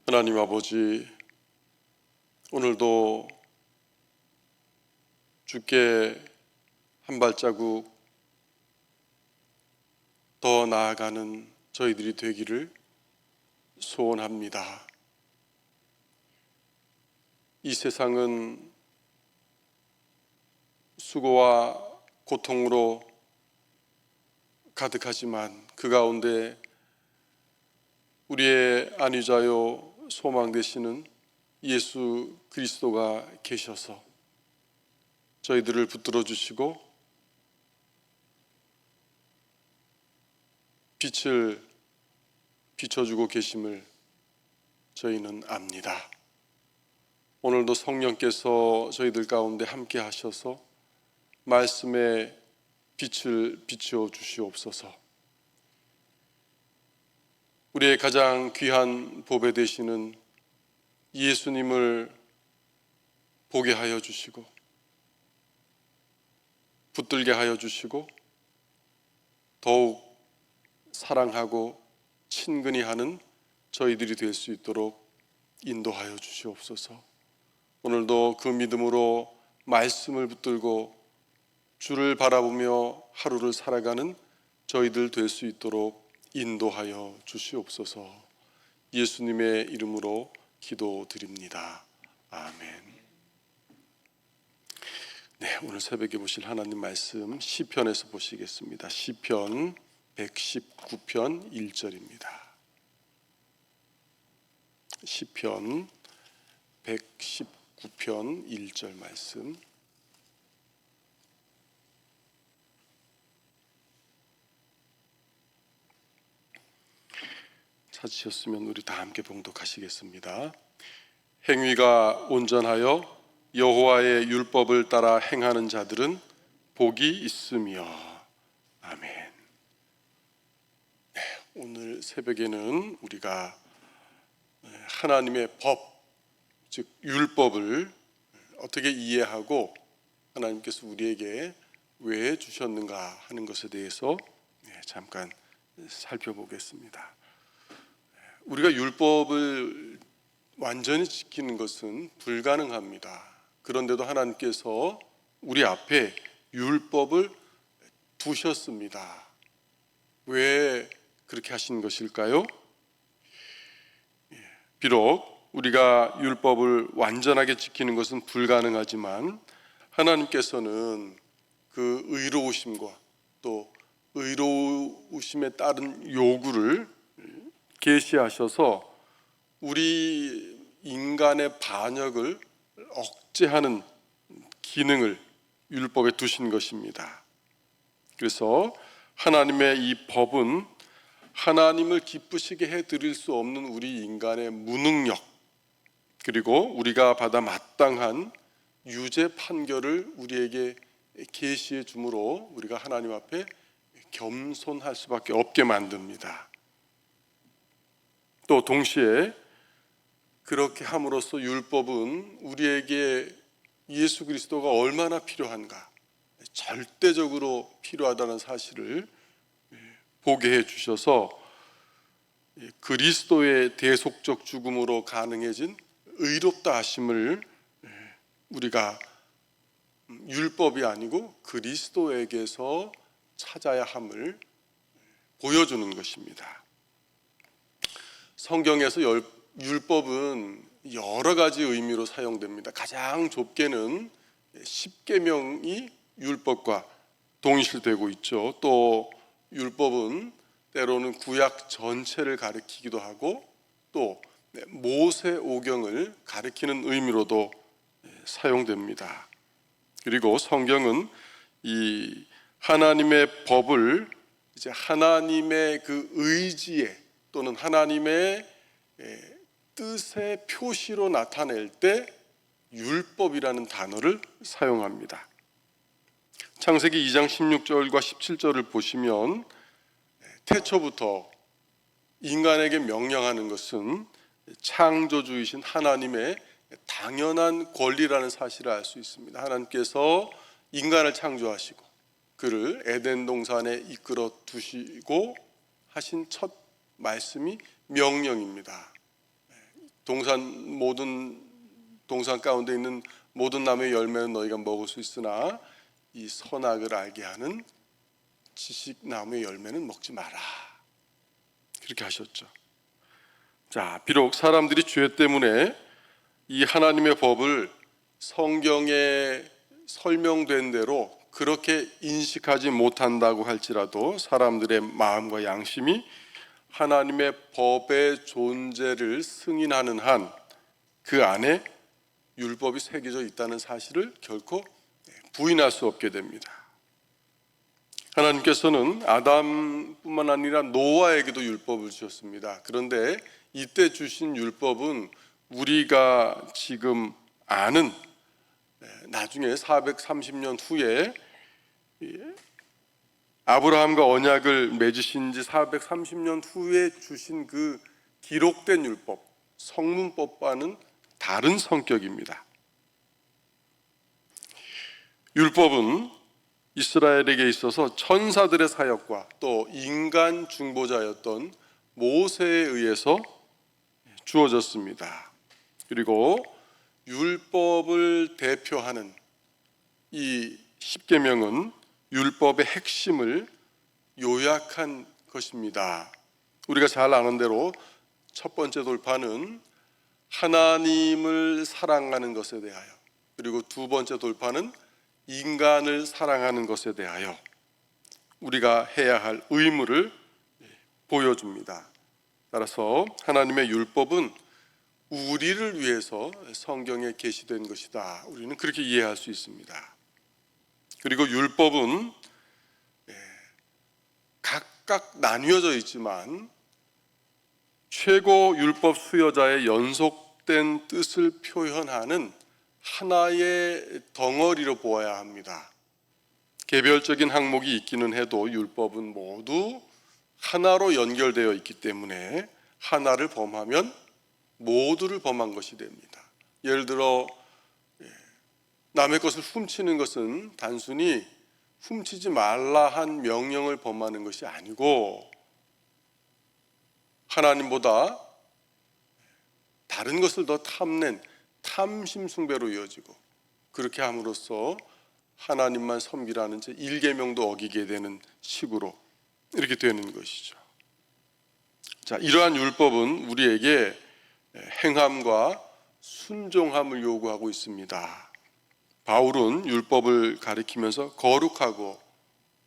하나님 아버지, 오늘도 주께 한 발자국 더 나아가는 저희들이 되기를 소원합니다. 이 세상은 수고와 고통으로 가득하지만 그 가운데 우리의 안위자요 소망 되시는 예수 그리스도가 계셔서 저희들을 붙들어 주시고 빛을 비춰주고 계심을 저희는 압니다. 오늘도 성령께서 저희들 가운데 함께 하셔서 말씀의 빛을 비추어 주시옵소서. 우리의 가장 귀한 보배 되시는 예수님을 보게 하여 주시고 붙들게 하여 주시고 더욱 사랑하고 친근히 하는 저희들이 될 수 있도록 인도하여 주시옵소서. 오늘도 그 믿음으로 말씀을 붙들고 주를 바라보며 하루를 살아가는 저희들 될 수 있도록 인도하여 주시옵소서. 예수님의 이름으로 기도드립니다. 아멘. 네, 오늘 새벽에 보실 하나님 말씀 시편에서 보시겠습니다. 시편 119편 1절입니다. 시편 119편 1절 말씀. 찾으셨으면 우리 다 함께 봉독하시겠습니다. 행위가 온전하여 여호와의 율법을 따라 행하는 자들은 복이 있으며. 아멘. 네, 오늘 새벽에는 우리가 하나님의 법, 즉 율법을 어떻게 이해하고 하나님께서 우리에게 왜 주셨는가 하는 것에 대해서 잠깐 살펴보겠습니다. 우리가 율법을 완전히 지키는 것은 불가능합니다. 그런데도 하나님께서 우리 앞에 율법을 두셨습니다. 왜 그렇게 하신 것일까요? 비록 우리가 율법을 완전하게 지키는 것은 불가능하지만 하나님께서는 그 의로우심과 또 의로우심에 따른 요구를 계시하셔서 우리 인간의 반역을 억제하는 기능을 율법에 두신 것입니다. 그래서 하나님의 이 법은 하나님을 기쁘시게 해드릴 수 없는 우리 인간의 무능력, 그리고 우리가 받아 마땅한 유죄 판결을 우리에게 계시해 주므로 우리가 하나님 앞에 겸손할 수밖에 없게 만듭니다. 또 동시에 그렇게 함으로써 율법은 우리에게 예수 그리스도가 얼마나 필요한가, 절대적으로 필요하다는 사실을 보게 해 주셔서 그리스도의 대속적 죽음으로 가능해진 의롭다 하심을 우리가 율법이 아니고 그리스도에게서 찾아야 함을 보여주는 것입니다. 성경에서 율법은 여러 가지 의미로 사용됩니다. 가장 좁게는 10계명이 율법과 동일시되고 있죠. 또 율법은 때로는 구약 전체를 가리키기도 하고 또 모세오경을 가리키는 의미로도 사용됩니다. 그리고 성경은 이 하나님의 법을 이제 하나님의 그 의지에 또는 하나님의 뜻의 표시로 나타낼 때 율법이라는 단어를 사용합니다. 창세기 2장 16절과 17절을 보시면 태초부터 인간에게 명령하는 것은 창조주이신 하나님의 당연한 권리라는 사실을 알 수 있습니다. 하나님께서 인간을 창조하시고 그를 에덴 동산에 이끌어 두시고 하신 첫 말씀이 명령입니다. 모든 동산 가운데 있는 모든 나무의 열매는 너희가 먹을 수 있으나 이 선악을 알게 하는 지식나무의 열매는 먹지 마라. 그렇게 하셨죠. 자, 비록 사람들이 죄 때문에 이 하나님의 법을 성경에 설명된 대로 그렇게 인식하지 못한다고 할지라도 사람들의 마음과 양심이 하나님의 법의 존재를 승인하는 한 그 안에 율법이 새겨져 있다는 사실을 결코 부인할 수 없게 됩니다. 하나님께서는 아담뿐만 아니라 노아에게도 율법을 주셨습니다. 그런데 이때 주신 율법은 우리가 지금 아는, 나중에 430년 후에 아브라함과 언약을 맺으신 지 430년 후에 주신 그 기록된 율법, 성문법과는 다른 성격입니다. 율법은 이스라엘에게 있어서 천사들의 사역과 또 인간 중보자였던 모세에 의해서 주어졌습니다. 그리고 율법을 대표하는 이 십계명은 율법의 핵심을 요약한 것입니다. 우리가 잘 아는 대로 첫 번째 돌파는 하나님을 사랑하는 것에 대하여, 그리고 두 번째 돌파는 인간을 사랑하는 것에 대하여 우리가 해야 할 의무를 보여줍니다. 따라서 하나님의 율법은 우리를 위해서 성경에 게시된 것이다. 우리는 그렇게 이해할 수 있습니다. 그리고 율법은 각각 나뉘어져 있지만 최고 율법 수여자의 연속된 뜻을 표현하는 하나의 덩어리로 보아야 합니다. 개별적인 항목이 있기는 해도 율법은 모두 하나로 연결되어 있기 때문에 하나를 범하면 모두를 범한 것이 됩니다. 예를 들어 남의 것을 훔치는 것은 단순히 훔치지 말라 한 명령을 범하는 것이 아니고 하나님보다 다른 것을 더 탐낸 탐심 숭배로 이어지고, 그렇게 함으로써 하나님만 섬기라는 제 1계명도 어기게 되는 식으로 이렇게 되는 것이죠. 자, 이러한 율법은 우리에게 행함과 순종함을 요구하고 있습니다. 바울은 율법을 가리키면서 거룩하고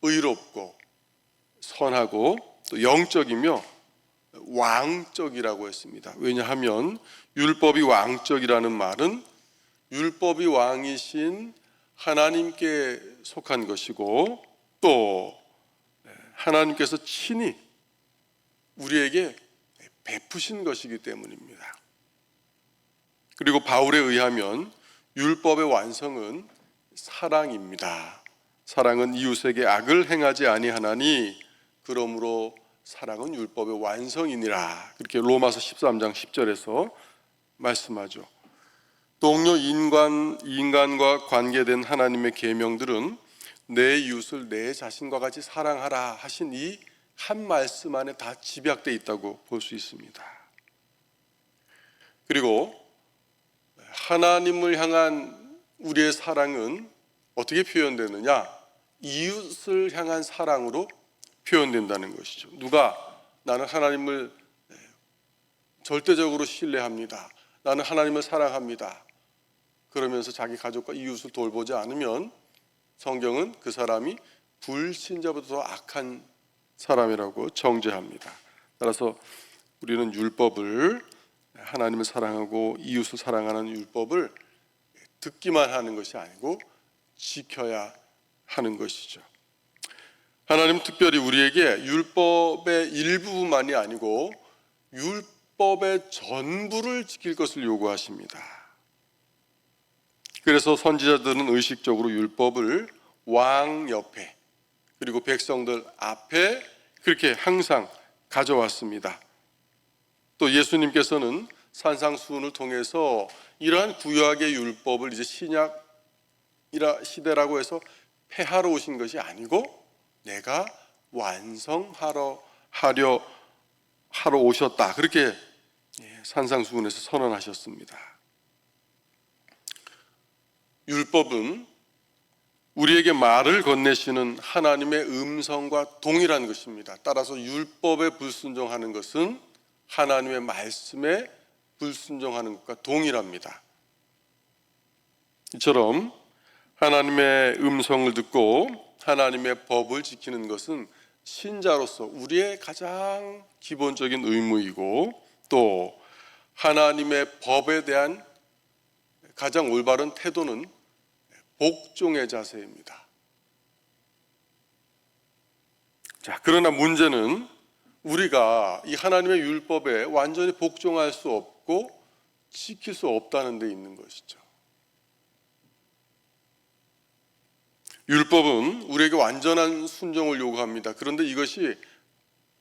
의롭고 선하고 또 영적이며 왕적이라고 했습니다. 왜냐하면 율법이 왕적이라는 말은 율법이 왕이신 하나님께 속한 것이고 또 하나님께서 친히 우리에게 베푸신 것이기 때문입니다. 그리고 바울에 의하면 율법의 완성은 사랑입니다. 사랑은 이웃에게 악을 행하지 아니하나니 그러므로 사랑은 율법의 완성이니라. 그렇게 로마서 13장 10절에서 말씀하죠. 동료 인간과 관계된 하나님의 계명들은 내 이웃을 내 자신과 같이 사랑하라 하신 이 한 말씀 안에 다 집약되어 있다고 볼 수 있습니다. 그리고 하나님을 향한 우리의 사랑은 어떻게 표현되느냐? 이웃을 향한 사랑으로 표현된다는 것이죠. 누가 나는 하나님을 절대적으로 신뢰합니다. 나는 하나님을 사랑합니다. 그러면서 자기 가족과 이웃을 돌보지 않으면 성경은 그 사람이 불신자보다 더 악한 사람이라고 정죄합니다. 따라서 우리는 율법을, 하나님을 사랑하고 이웃을 사랑하는 율법을 듣기만 하는 것이 아니고 지켜야 하는 것이죠. 하나님은 특별히 우리에게 율법의 일부만이 아니고 율법의 전부를 지킬 것을 요구하십니다. 그래서 선지자들은 의식적으로 율법을 왕 옆에 그리고 백성들 앞에 그렇게 항상 가져왔습니다. 또 예수님께서는 산상수훈을 통해서 이러한 구약의 율법을 이제 신약 시대라고 해서 폐하러 오신 것이 아니고 내가 완성하러 오셨다. 그렇게 산상수훈에서 선언하셨습니다. 율법은 우리에게 말을 건네시는 하나님의 음성과 동일한 것입니다. 따라서 율법에 불순종하는 것은 하나님의 말씀에 불순종하는 것과 동일합니다. 이처럼 하나님의 음성을 듣고 하나님의 법을 지키는 것은 신자로서 우리의 가장 기본적인 의무이고, 또 하나님의 법에 대한 가장 올바른 태도는 복종의 자세입니다. 자, 그러나 문제는 우리가 이 하나님의 율법에 완전히 복종할 수 없고 지킬 수 없다는 데 있는 것이죠. 율법은 우리에게 완전한 순종을 요구합니다. 그런데 이것이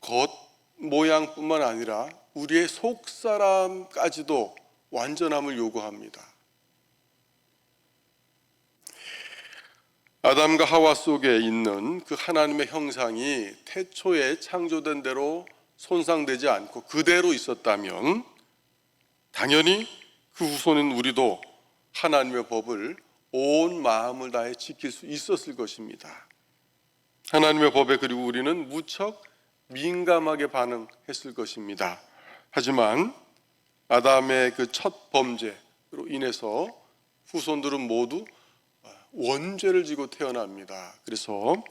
겉 모양뿐만 아니라 우리의 속사람까지도 완전함을 요구합니다. 아담과 하와 속에 있는 그 하나님의 형상이 태초에 창조된 대로 손상되지 않고 그대로 있었다면 당연히 그 후손인 우리도 하나님의 법을 온 마음을 다해 지킬 수 있었을 것입니다. 하나님의 법에 그리고 우리는 무척 민감하게 반응했을 것입니다. 하지만 아담의 그 첫 범죄로 인해서 후손들은 모두 원죄를 지고 태어납니다. 그래서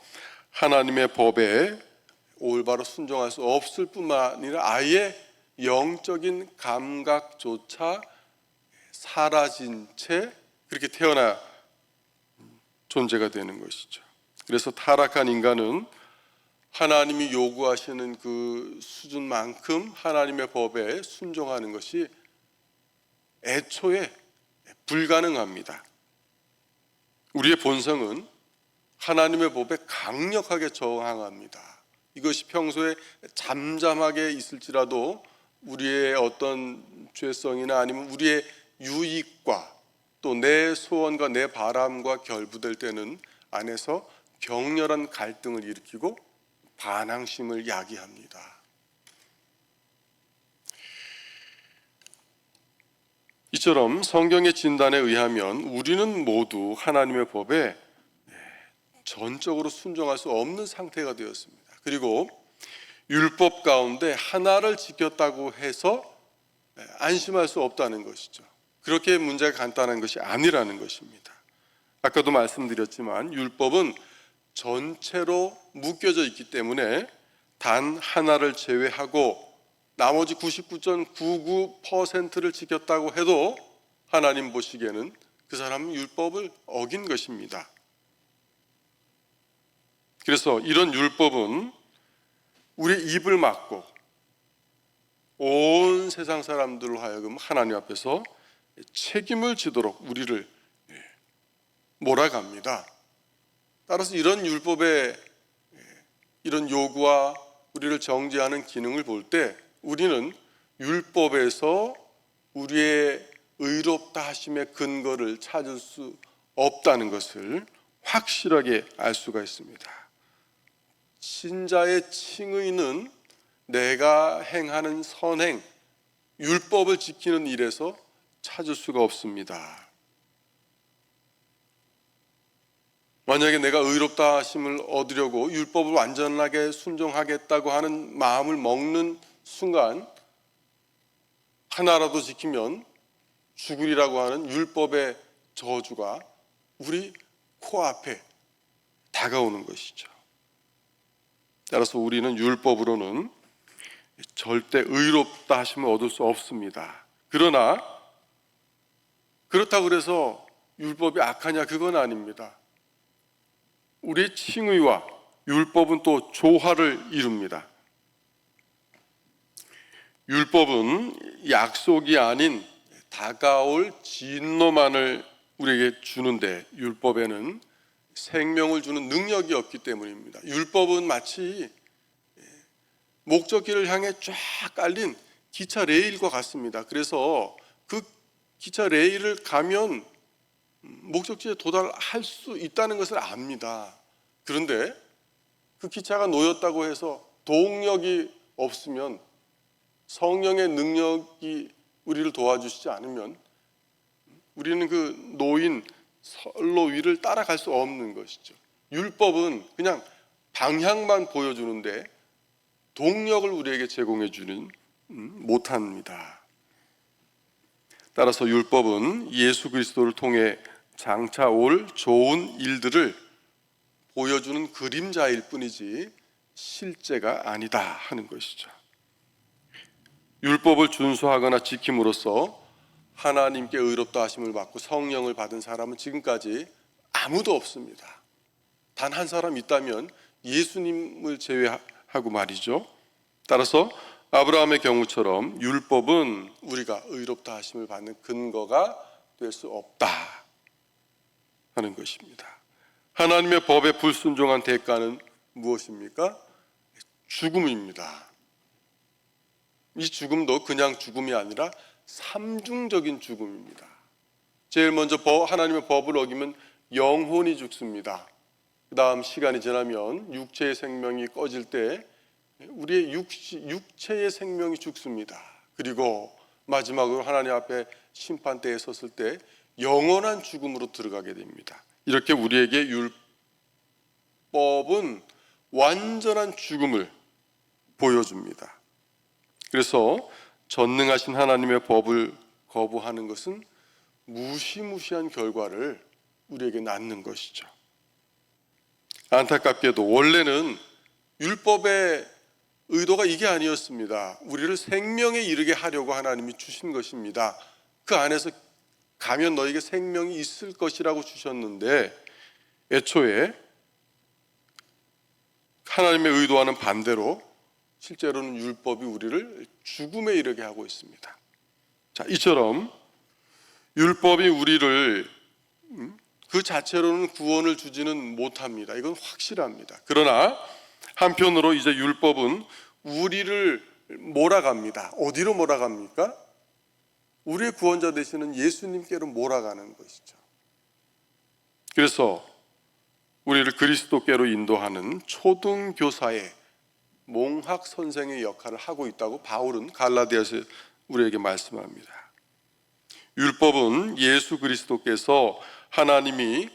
하나님의 법에 올바로 순종할 수 없을 뿐만 아니라 아예 영적인 감각조차 사라진 채 그렇게 태어나 존재가 되는 것이죠. 그래서 타락한 인간은 하나님이 요구하시는 그 수준만큼 하나님의 법에 순종하는 것이 애초에 불가능합니다. 우리의 본성은 하나님의 법에 강력하게 저항합니다. 이것이 평소에 잠잠하게 있을지라도 우리의 어떤 죄성이나 아니면 우리의 유익과 또 내 소원과 내 바람과 결부될 때는 안에서 격렬한 갈등을 일으키고 반항심을 야기합니다. 이처럼 성경의 진단에 의하면 우리는 모두 하나님의 법에 전적으로 순종할 수 없는 상태가 되었습니다. 그리고 율법 가운데 하나를 지켰다고 해서 안심할 수 없다는 것이죠. 그렇게 문제가 간단한 것이 아니라는 것입니다. 아까도 말씀드렸지만 율법은 전체로 묶여져 있기 때문에 단 하나를 제외하고 나머지 99.99%를 지켰다고 해도 하나님 보시기에는 그 사람은 율법을 어긴 것입니다. 그래서 이런 율법은 우리의 입을 막고 온 세상 사람들로 하여금 하나님 앞에서 책임을 지도록 우리를 몰아갑니다. 따라서 이런 율법의 이런 요구와 우리를 정죄하는 기능을 볼 때 우리는 율법에서 우리의 의롭다 하심의 근거를 찾을 수 없다는 것을 확실하게 알 수가 있습니다. 신자의 칭의는 내가 행하는 선행, 율법을 지키는 일에서 찾을 수가 없습니다. 만약에 내가 의롭다 하심을 얻으려고 율법을 완전하게 순종하겠다고 하는 마음을 먹는 순간 하나라도 지키면 죽으리라고 하는 율법의 저주가 우리 코앞에 다가오는 것이죠. 따라서 우리는 율법으로는 절대 의롭다 하심을 얻을 수 없습니다. 그러나 그렇다고 해서 율법이 악하냐, 그건 아닙니다. 우리의 칭의와 율법은 또 조화를 이룹니다. 율법은 약속이 아닌 다가올 진노만을 우리에게 주는데 율법에는 생명을 주는 능력이 없기 때문입니다. 율법은 마치 목적지를 향해 쫙 깔린 기차 레일과 같습니다. 그래서 그 기차 레일을 가면 목적지에 도달할 수 있다는 것을 압니다. 그런데 그 기차가 놓였다고 해서 동력이 없으면, 성령의 능력이 우리를 도와주시지 않으면 우리는 그 놓인 선로 위를 따라갈 수 없는 것이죠. 율법은 그냥 방향만 보여주는데 동력을 우리에게 제공해 주는 못합니다. 따라서 율법은 예수 그리스도를 통해 장차 올 좋은 일들을 보여주는 그림자일 뿐이지 실제가 아니다 하는 것이죠. 율법을 준수하거나 지킴으로써 하나님께 의롭다 하심을 받고 성령을 받은 사람은 지금까지 아무도 없습니다. 단 한 사람 있다면 예수님을 제외하고 말이죠. 따라서 아브라함의 경우처럼 율법은 우리가 의롭다 하심을 받는 근거가 될 수 없다 하는 것입니다. 하나님의 법에 불순종한 대가는 무엇입니까? 죽음입니다. 이 죽음도 그냥 죽음이 아니라 삼중적인 죽음입니다. 제일 먼저 하나님의 법을 어기면 영혼이 죽습니다. 그 다음 시간이 지나면 육체의 생명이 꺼질 때 우리의 육체의 생명이 죽습니다. 그리고 마지막으로 하나님 앞에 심판대에 섰을 때 영원한 죽음으로 들어가게 됩니다. 이렇게 우리에게 율법은 완전한 죽음을 보여줍니다. 그래서 전능하신 하나님의 법을 거부하는 것은 무시무시한 결과를 우리에게 낳는 것이죠. 안타깝게도 원래는 율법의 의도가 이게 아니었습니다. 우리를 생명에 이르게 하려고 하나님이 주신 것입니다. 그 안에서 가면 너에게 생명이 있을 것이라고 주셨는데 애초에 하나님의 의도와는 반대로 실제로는 율법이 우리를 죽음에 이르게 하고 있습니다. 자, 이처럼 율법이 우리를 그 자체로는 구원을 주지는 못합니다. 이건 확실합니다. 그러나 한편으로 이제 율법은 우리를 몰아갑니다. 어디로 몰아갑니까? 우리의 구원자 되시는 예수님께로 몰아가는 것이죠. 그래서 우리를 그리스도께로 인도하는 초등교사의 몽학 선생의 역할을 하고 있다고 바울은 갈라디아서 우리에게 말씀합니다. 율법은 예수 그리스도께서 하나님이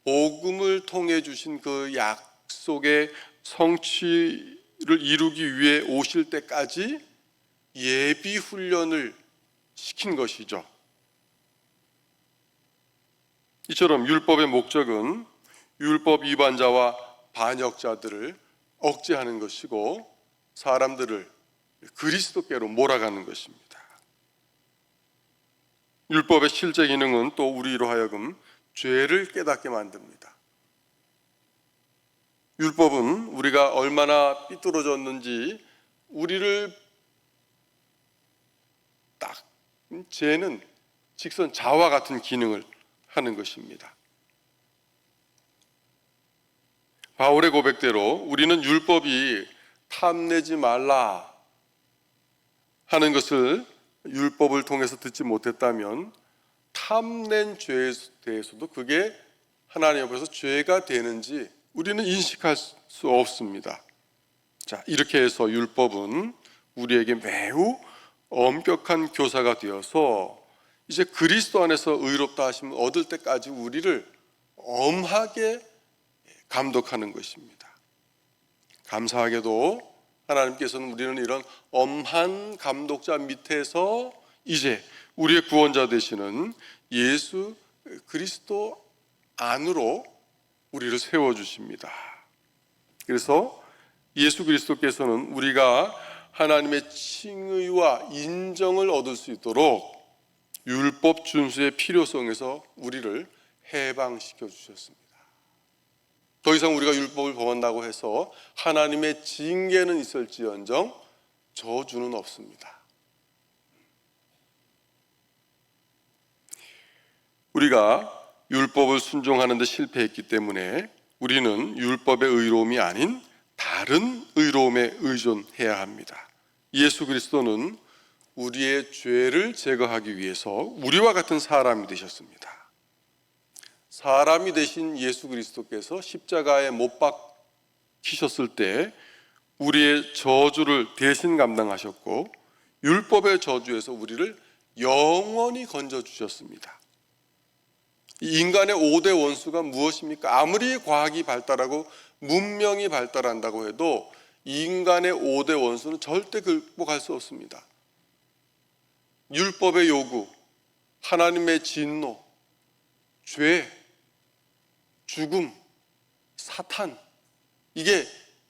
복음을 통해 주신 그 약속의 성취를 이루기 위해 오실 때까지 예비 훈련을 시킨 것이죠. 이처럼 율법의 목적은 율법 위반자와 반역자들을 억제하는 것이고 사람들을 그리스도께로 몰아가는 것입니다. 율법의 실제 기능은 또 우리로 하여금 죄를 깨닫게 만듭니다. 율법은 우리가 얼마나 삐뚤어졌는지 우리를 딱 죄는 직선 자와 같은 기능을 하는 것입니다. 바울의 고백대로 우리는 율법이 탐내지 말라 하는 것을 율법을 통해서 듣지 못했다면 탐낸 죄에 대해서도 그게 하나님 앞에서 죄가 되는지 우리는 인식할 수 없습니다. 자, 이렇게 해서 율법은 우리에게 매우 엄격한 교사가 되어서 이제 그리스도 안에서 의롭다 하심을 얻을 때까지 우리를 엄하게 감독하는 것입니다. 감사하게도 하나님께서는 우리는 이런 엄한 감독자 밑에서 이제 우리의 구원자 되시는 예수 그리스도 안으로 우리를 세워주십니다. 그래서 예수 그리스도께서는 우리가 하나님의 칭의와 인정을 얻을 수 있도록 율법 준수의 필요성에서 우리를 해방시켜 주셨습니다. 더 이상 우리가 율법을 범한다고 해서 하나님의 징계는 있을지언정 저주는 없습니다. 우리가 율법을 순종하는 데 실패했기 때문에 우리는 율법의 의로움이 아닌 다른 의로움에 의존해야 합니다. 예수 그리스도는 우리의 죄를 제거하기 위해서 우리와 같은 사람이 되셨습니다. 사람이 되신 예수 그리스도께서 십자가에 못 박히셨을 때 우리의 저주를 대신 감당하셨고 율법의 저주에서 우리를 영원히 건져주셨습니다. 이 인간의 5대 원수가 무엇입니까? 아무리 과학이 발달하고 문명이 발달한다고 해도 인간의 5대 원수는 절대 극복할 수 없습니다. 율법의 요구, 하나님의 진노, 죄, 죽음, 사탄, 이게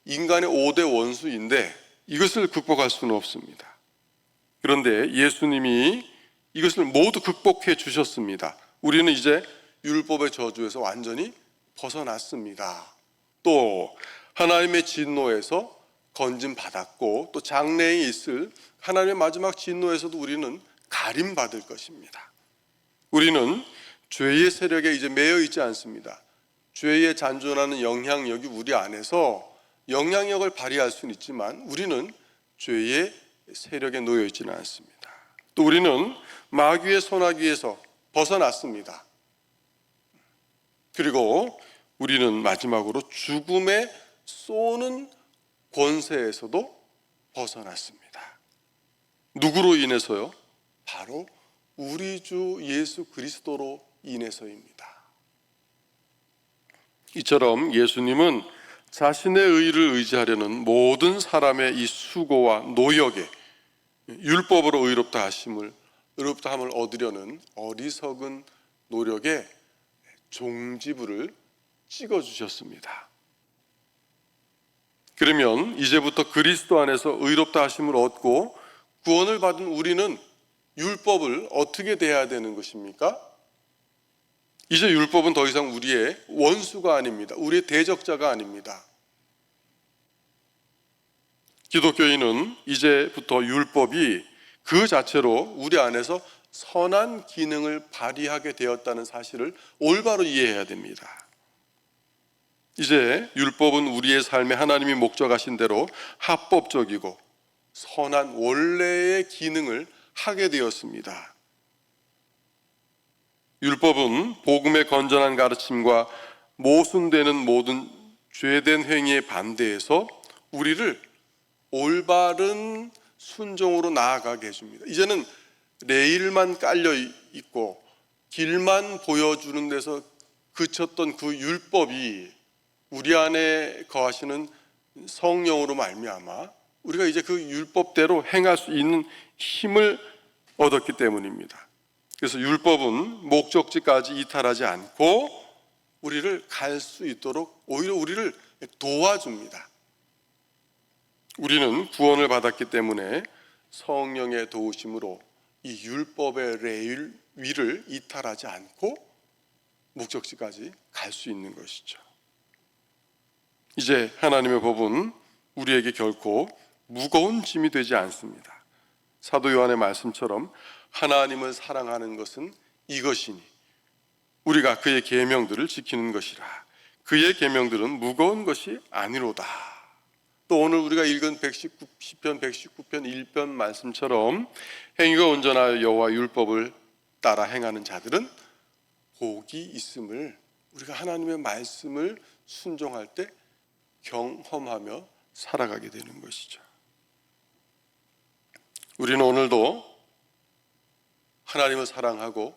인간의 5대 원수인데 이것을 극복할 수는 없습니다. 그런데 예수님이 이것을 모두 극복해 주셨습니다. 우리는 이제 율법의 저주에서 완전히 벗어났습니다. 또 하나님의 진노에서 건짐받았고 또 장래에 있을 하나님의 마지막 진노에서도 우리는 가림받을 것입니다. 우리는 죄의 세력에 이제 매여 있지 않습니다. 죄의 잔존하는 영향력이 우리 안에서 영향력을 발휘할 수는 있지만 우리는 죄의 세력에 놓여 있지는 않습니다. 또 우리는 마귀의 손아귀에서 벗어났습니다. 그리고 우리는 마지막으로 죽음에 쏘는 권세에서도 벗어났습니다. 누구로 인해서요? 바로 우리 주 예수 그리스도로 인해서입니다. 이처럼 예수님은 자신의 의를 의지하려는 모든 사람의 이 수고와 노력에 율법으로 의롭다 함을 얻으려는 어리석은 노력에 종지부를 찍어주셨습니다. 그러면 이제부터 그리스도 안에서 의롭다 하심을 얻고 구원을 받은 우리는 율법을 어떻게 대해야 되는 것입니까? 이제 율법은 더 이상 우리의 원수가 아닙니다. 우리의 대적자가 아닙니다. 기독교인은 이제부터 율법이 그 자체로 우리 안에서 선한 기능을 발휘하게 되었다는 사실을 올바로 이해해야 됩니다. 이제 율법은 우리의 삶에 하나님이 목적하신 대로 합법적이고 선한 원래의 기능을 하게 되었습니다. 율법은 복음의 건전한 가르침과 모순되는 모든 죄된 행위에 반대해서 우리를 올바른 순종으로 나아가게 해줍니다. 이제는 레일만 깔려 있고 길만 보여주는 데서 그쳤던 그 율법이 우리 안에 거하시는 성령으로 말미암아 우리가 이제 그 율법대로 행할 수 있는 힘을 얻었기 때문입니다. 그래서 율법은 목적지까지 이탈하지 않고 우리를 갈 수 있도록 오히려 우리를 도와줍니다. 우리는 구원을 받았기 때문에 성령의 도우심으로 이 율법의 레일 위를 이탈하지 않고 목적지까지 갈 수 있는 것이죠. 이제 하나님의 법은 우리에게 결코 무거운 짐이 되지 않습니다. 사도 요한의 말씀처럼 하나님을 사랑하는 것은 이것이니 우리가 그의 계명들을 지키는 것이라. 그의 계명들은 무거운 것이 아니로다. 또 오늘 우리가 읽은 시편 119편 1편 말씀처럼 행위가 온전하여 여호와 율법을 따라 행하는 자들은 복이 있음을 우리가 하나님의 말씀을 순종할 때 경험하며 살아가게 되는 것이죠. 우리는 오늘도 하나님을 사랑하고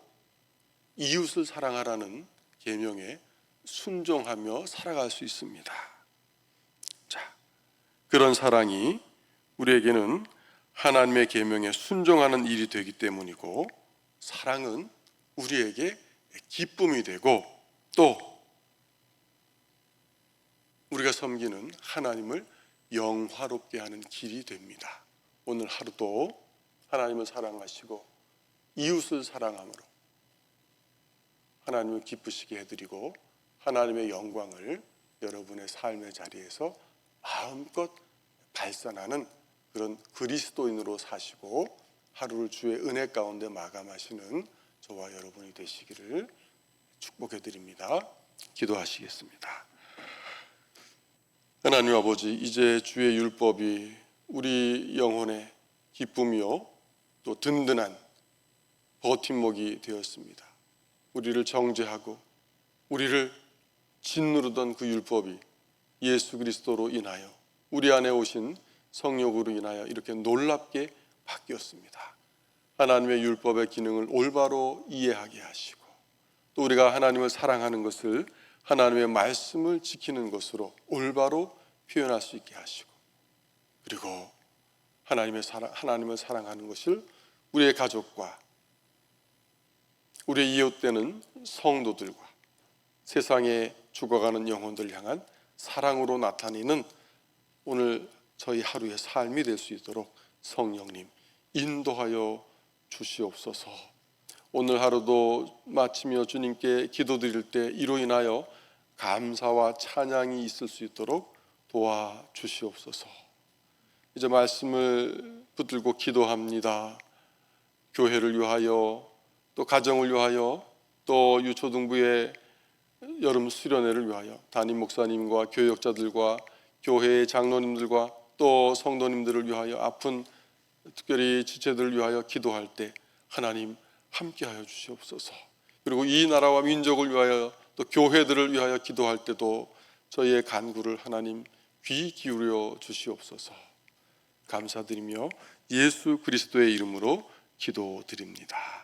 이웃을 사랑하라는 계명에 순종하며 살아갈 수 있습니다. 자, 그런 사랑이 우리에게는 하나님의 계명에 순종하는 일이 되기 때문이고 사랑은 우리에게 기쁨이 되고 또 우리가 섬기는 하나님을 영화롭게 하는 길이 됩니다. 오늘 하루도 하나님을 사랑하시고 이웃을 사랑함으로 하나님을 기쁘시게 해드리고 하나님의 영광을 여러분의 삶의 자리에서 마음껏 발산하는 그런 그리스도인으로 사시고 하루를 주의 은혜 가운데 마감하시는 저와 여러분이 되시기를 축복해드립니다. 기도하시겠습니다. 하나님 아버지, 이제 주의 율법이 우리 영혼의 기쁨이요 또 든든한 버팀목이 되었습니다. 우리를 정죄하고 우리를 짓누르던 그 율법이 예수 그리스도로 인하여 우리 안에 오신 성령으로 인하여 이렇게 놀랍게 바뀌었습니다. 하나님의 율법의 기능을 올바로 이해하게 하시고, 또 우리가 하나님을 사랑하는 것을 하나님의 말씀을 지키는 것으로 올바로 표현할 수 있게 하시고, 그리고 하나님을 사랑하는 것을 우리의 가족과 우리의 이웃되는 성도들과 세상에 죽어가는 영혼들 향한 사랑으로 나타내는 오늘 저희 하루의 삶이 될 수 있도록 성령님 인도하여 주시옵소서. 오늘 하루도 마치며 주님께 기도드릴 때 이로 인하여 감사와 찬양이 있을 수 있도록 도와주시옵소서. 이제 말씀을 붙들고 기도합니다. 교회를 위하여, 또 가정을 위하여, 또 유초등부의 여름 수련회를 위하여 담임 목사님과 교역자들과 교회의 장로님들과 또 성도님들을 위하여, 아픈 특별히 지체들을 위하여 기도할 때 하나님 함께하여 주시옵소서. 그리고 이 나라와 민족을 위하여, 또 교회들을 위하여 기도할 때도 저희의 간구를 하나님 귀 기울여 주시옵소서. 감사드리며 예수 그리스도의 이름으로 기도드립니다.